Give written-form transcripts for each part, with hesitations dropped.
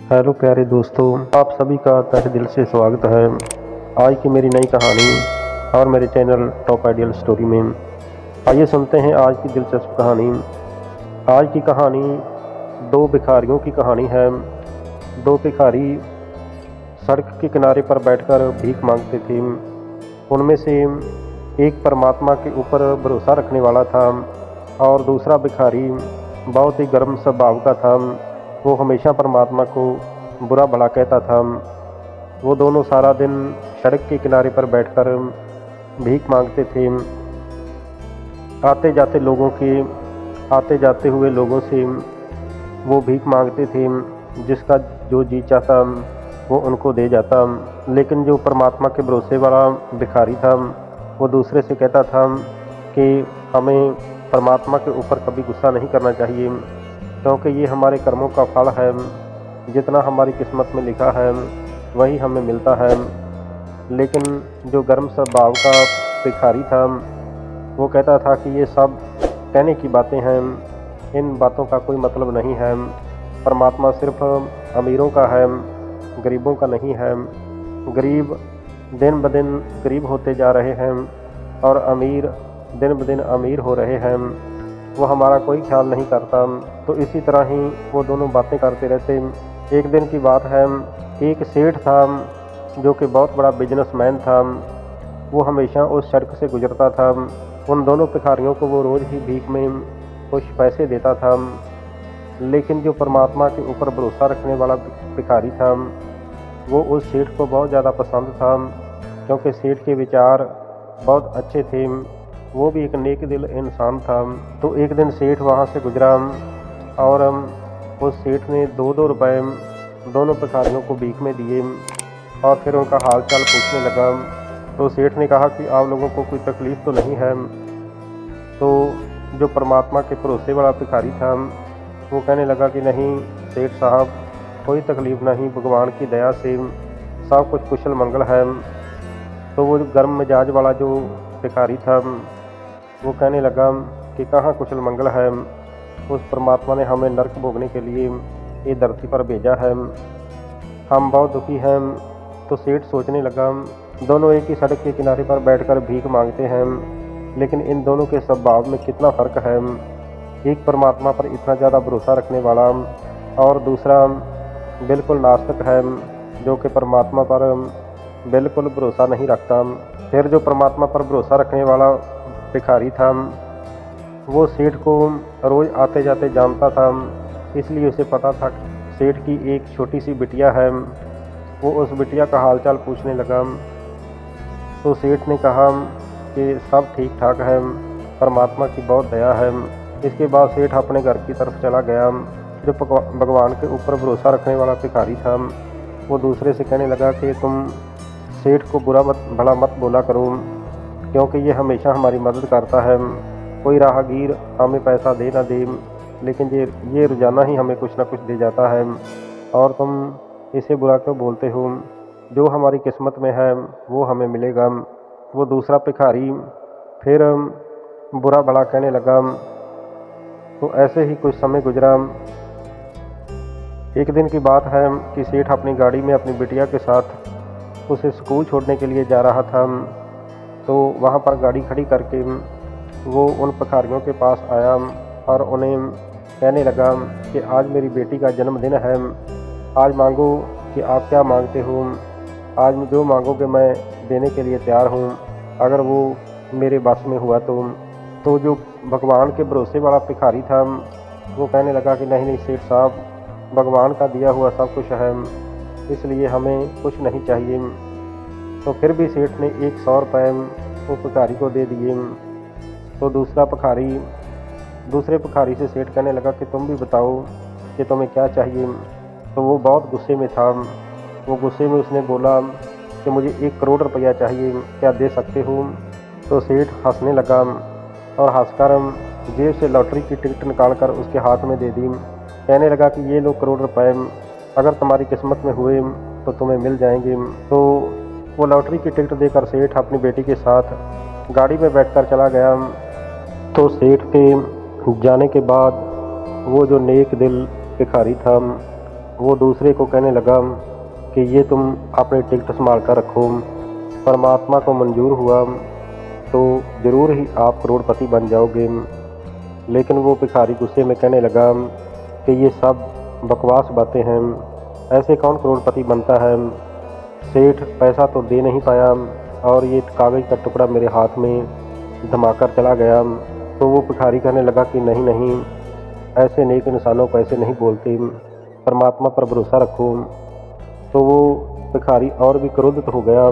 Hello प्यारे दोस्तों, आप सभी का तहे दिल से स्वागत है आज की मेरी नई कहानी और मेरे चैनल टॉप आइडियल स्टोरी में। आइए सुनते हैं आज की दिलचस्प कहानी। आज की कहानी दो भिखारियों की कहानी है। दो भिखारी सड़क के किनारे पर बैठकर भीख मांगते थे। उनमें से एक परमात्मा के ऊपर भरोसा रखने वाला था और दूसरा भिखारी बहुत ही गर्म स्वभाव का था। वो हमेशा परमात्मा को बुरा भला कहता था। वो दोनों सारा दिन सड़क के किनारे पर बैठकर भीख मांगते थे। आते जाते हुए लोगों से वो भीख मांगते थे। जिसका जो जी चाहता वो उनको दे जाता। लेकिन जो परमात्मा के भरोसे वाला भिखारी था वो दूसरे से कहता था कि हमें परमात्मा के ऊपर कभी गुस्सा नहीं करना चाहिए, क्योंकि ये हमारे कर्मों का फल है। जितना हमारी किस्मत में लिखा है वही हमें मिलता है। लेकिन जो गर्म स्वभाव का भिखारी था वो कहता था कि ये सब कहने की बातें हैं, इन बातों का कोई मतलब नहीं है। परमात्मा सिर्फ अमीरों का है, गरीबों का नहीं है। गरीब दिन ब दिन गरीब होते जा रहे हैं और अमीर दिन ब दिन अमीर हो रहे हैं। वो हमारा कोई ख्याल नहीं करता। तो इसी तरह ही वो दोनों बातें करते रहते। एक दिन की बात है, एक सेठ था जो कि बहुत बड़ा बिजनेसमैन था। वो हमेशा उस सड़क से गुजरता था। उन दोनों भिखारियों को वो रोज़ ही भीख में कुछ पैसे देता था। लेकिन जो परमात्मा के ऊपर भरोसा रखने वाला भिखारी था वो उस सेठ को बहुत ज़्यादा पसंद था, क्योंकि सेठ के विचार बहुत अच्छे थे। वो भी एक नेक दिल इंसान था। तो एक दिन सेठ वहाँ से गुजरा और उस सेठ ने 2-2 रुपए दोनों भिखारियों को भीख में दिए और फिर उनका हाल चाल पूछने लगा। तो सेठ ने कहा कि आप लोगों को कोई तकलीफ़ तो नहीं है। तो जो परमात्मा के भरोसे वाला भिखारी था वो कहने लगा कि नहीं सेठ साहब, कोई तकलीफ़ नहीं, भगवान की दया से सब कुछ कुशल मंगल है। तो वो गर्म मिजाज वाला जो भिखारी था वो कहने लगा कि कहाँ कुशल मंगल है, उस परमात्मा ने हमें नरक भोगने के लिए ये धरती पर भेजा है, हम बहुत दुखी हैं। तो सेठ सोचने लगा, दोनों एक ही सड़क के किनारे पर बैठकर भीख मांगते हैं, लेकिन इन दोनों के स्वभाव में कितना फ़र्क है। एक परमात्मा पर इतना ज़्यादा भरोसा रखने वाला और दूसरा बिल्कुल नास्तिक है जो कि परमात्मा पर बिल्कुल भरोसा नहीं रखता। फिर जो परमात्मा पर भरोसा रखने वाला भिखारी था वो सेठ को रोज़ आते जाते जानता था, इसलिए उसे पता था सेठ की एक छोटी सी बिटिया है। वो उस बिटिया का हालचाल पूछने लगा। तो सेठ ने कहा कि सब ठीक ठाक है, परमात्मा की बहुत दया है। इसके बाद सेठ अपने घर की तरफ चला गया। जो भगवान के ऊपर भरोसा रखने वाला भिखारी था वो दूसरे से कहने लगा कि तुम सेठ को बुरा भला मत बोला करो, क्योंकि ये हमेशा हमारी मदद करता है। कोई राहगीर हमें पैसा दे ना दे, लेकिन ये रोज़ाना ही हमें कुछ ना कुछ दे जाता है और तुम इसे बुरा क्यों बोलते हो। जो हमारी किस्मत में है वो हमें मिलेगा। वो दूसरा भिखारी फिर बुरा भला कहने लगा। तो ऐसे ही कुछ समय गुजरा। एक दिन की बात है कि सेठ अपनी गाड़ी में अपनी बिटिया के साथ उसे स्कूल छोड़ने के लिए जा रहा था। तो वहाँ पर गाड़ी खड़ी करके वो उन भिखारियों के पास आया और उन्हें कहने लगा कि आज मेरी बेटी का जन्मदिन है, आज मांगो कि आप क्या मांगते हो, आज जो मांगोगे मैं देने के लिए तैयार हूँ, अगर वो मेरे बस में हुआ तो जो भगवान के भरोसे वाला भिखारी था वो कहने लगा कि नहीं नहीं सेठ साहब, भगवान का दिया हुआ सब कुछ है, इसलिए हमें कुछ नहीं चाहिए। तो फिर भी सेठ ने 100 रुपये वो भिखारी को दे दिए। तो दूसरे भिखारी से सेठ कहने लगा कि तुम भी बताओ कि तुम्हें क्या चाहिए। तो वो बहुत गुस्से में था। वो गुस्से में उसने बोला कि मुझे 1 करोड़ रुपया चाहिए, क्या दे सकते हो। तो सेठ हंसने लगा और हंसकर जेब से लॉटरी की टिकट निकालकर उसके हाथ में दे दी। कहने लगा कि ये लो करोड़ रुपए, अगर तुम्हारी किस्मत में हुए तो तुम्हें मिल जाएंगे। तो वो लॉटरी की टिकट देकर सेठ अपनी बेटी के साथ गाड़ी में बैठकर चला गया। तो सेठ के जाने के बाद वो जो नेक दिल भिखारी था वो दूसरे को कहने लगा कि ये तुम अपनी टिकट संभाल कर रखो, परमात्मा को मंजूर हुआ तो ज़रूर ही आप करोड़पति बन जाओगे। लेकिन वो भिखारी गुस्से में कहने लगा कि ये सब बकवास बातें हैं, ऐसे कौन करोड़पति बनता है। सेठ पैसा तो दे नहीं पाया और ये कागज़ का टुकड़ा मेरे हाथ में धमाकर चला गया। तो वो भिखारी कहने लगा कि नहीं नहीं, ऐसे नेक इंसानों को ऐसे नहीं बोलते, परमात्मा पर भरोसा रखो। तो वो भिखारी और भी क्रोधित हो गया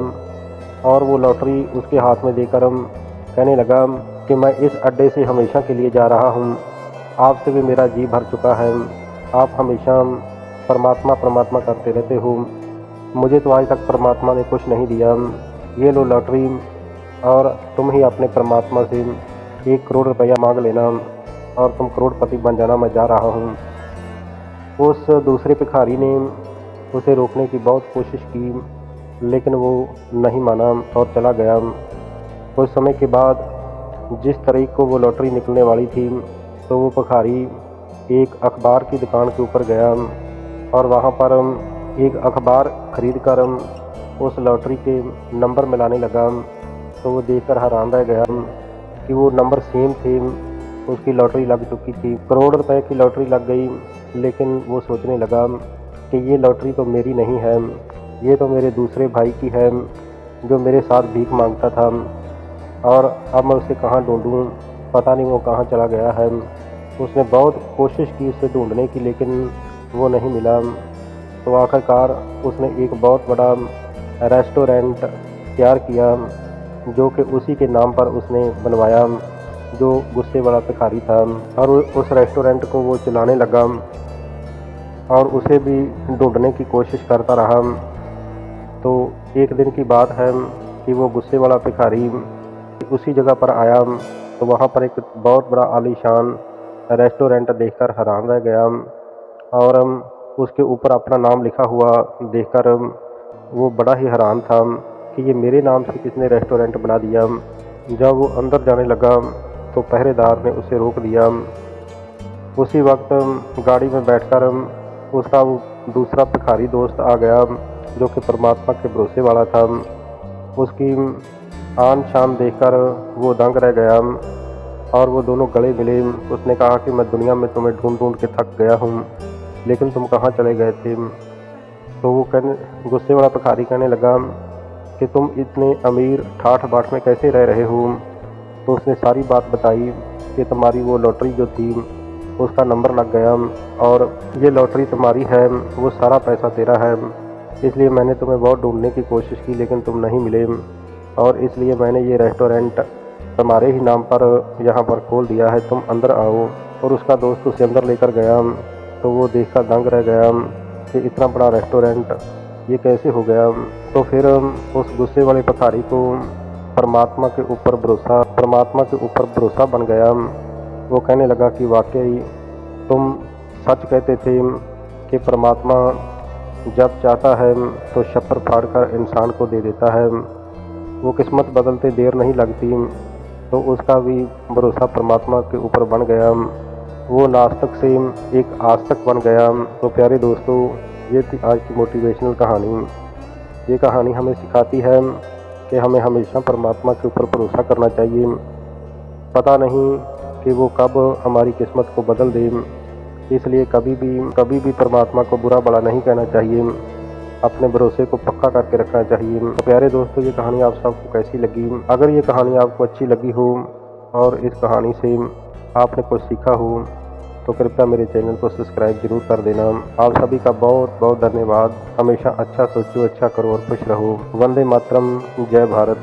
और वो लॉटरी उसके हाथ में देकर कहने लगा कि मैं इस अड्डे से हमेशा के लिए जा रहा हूँ, आपसे भी मेरा जी भर चुका है, आप हमेशा परमात्मा परमात्मा करते रहते हो, मुझे तो आज तक परमात्मा ने कुछ नहीं दिया, ये लो लॉटरी और तुम ही अपने परमात्मा से 1 करोड़ रुपया मांग लेना और तुम करोड़पति बन जाना, मैं जा रहा हूँ। उस दूसरे भिखारी ने उसे रोकने की बहुत कोशिश की, लेकिन वो नहीं माना और चला गया। कुछ समय के बाद जिस तारीख को वो लॉटरी निकलने वाली थी, तो वो भिखारी एक अखबार की दुकान के ऊपर गया और वहाँ पर एक अखबार खरीद कर उस लॉटरी के नंबर मिलाने लगा। तो वो देखकर हैरान रह गया कि वो नंबर सेम थे, उसकी लॉटरी लग चुकी थी, करोड़ रुपए की लॉटरी लग गई। लेकिन वो सोचने लगा कि ये लॉटरी तो मेरी नहीं है, ये तो मेरे दूसरे भाई की है जो मेरे साथ भीख मांगता था, और अब मैं उसे कहाँ ढूंढूं, पता नहीं वो कहाँ चला गया है। उसने बहुत कोशिश की उसे ढूंढने की, लेकिन वो नहीं मिला। तो आखिरकार उसने एक बहुत बड़ा रेस्टोरेंट तैयार किया जो कि उसी के नाम पर उसने बनवाया, जो गुस्से वाला भिखारी था, और उस रेस्टोरेंट को वो चलाने लगा और उसे भी ढूंढने की कोशिश करता रहा। तो एक दिन की बात है कि वो गुस्से वाला भिखारी उसी जगह पर आया, तो वहाँ पर एक बहुत बड़ा आलीशान रेस्टोरेंट देखकर हैरान रह गया और उसके ऊपर अपना नाम लिखा हुआ देखकर वो बड़ा ही हैरान था कि ये मेरे नाम से किसने रेस्टोरेंट बना दिया। जब वो अंदर जाने लगा तो पहरेदार ने उसे रोक दिया। उसी वक्त गाड़ी में बैठकर उसका वो दूसरा भिखारी दोस्त आ गया जो कि परमात्मा के भरोसे वाला था। उसकी आन शान देखकर वो दंग रह गया और वो दोनों गले मिले। उसने कहा कि मैं दुनिया में तुम्हें ढूंढ ढूंढ के थक गया हूँ, लेकिन तुम कहाँ चले गए थे। तो वो गुस्से वाला भिखारी कहने लगा कि तुम इतने अमीर ठाठ बाट में कैसे रह रहे हो। तो उसने सारी बात बताई कि तुम्हारी वो लॉटरी जो थी उसका नंबर लग गया और ये लॉटरी तुम्हारी है, वो सारा पैसा तेरा है, इसलिए मैंने तुम्हें बहुत ढूंढने की कोशिश की लेकिन तुम नहीं मिले, और इसलिए मैंने ये रेस्टोरेंट तुम्हारे ही नाम पर यहाँ पर खोल दिया है, तुम अंदर आओ। और उसका दोस्त उसे अंदर लेकर गया तो वो देखकर दंग रह गया कि इतना बड़ा रेस्टोरेंट ये कैसे हो गया। तो फिर उस गुस्से वाले भिखारी को परमात्मा के ऊपर भरोसा बन गया। वो कहने लगा कि वाकई तुम सच कहते थे कि परमात्मा जब चाहता है तो छप्पर फाड़ कर इंसान को दे देता है, वो किस्मत बदलते देर नहीं लगती। तो उसका भी भरोसा परमात्मा के ऊपर बन गया, वो नास्तिक से एक आस्तिक बन गया। तो प्यारे दोस्तों, ये थी आज की मोटिवेशनल कहानी। ये कहानी हमें सिखाती है कि हमें हमेशा परमात्मा के ऊपर भरोसा करना चाहिए। पता नहीं कि वो कब हमारी किस्मत को बदल दे, इसलिए कभी भी परमात्मा को बुरा भला नहीं कहना चाहिए, अपने भरोसे को पक्का करके रखना चाहिए। तो प्यारे दोस्तों, ये कहानी आप सबको कैसी लगी? अगर ये कहानी आपको अच्छी लगी हो और इस कहानी से आपने कुछ सीखा हो तो कृपया मेरे चैनल को सब्सक्राइब जरूर कर देना। आप सभी का बहुत बहुत धन्यवाद। हमेशा अच्छा सोचो, अच्छा करो और खुश रहो। वंदे मातरम, जय भारत।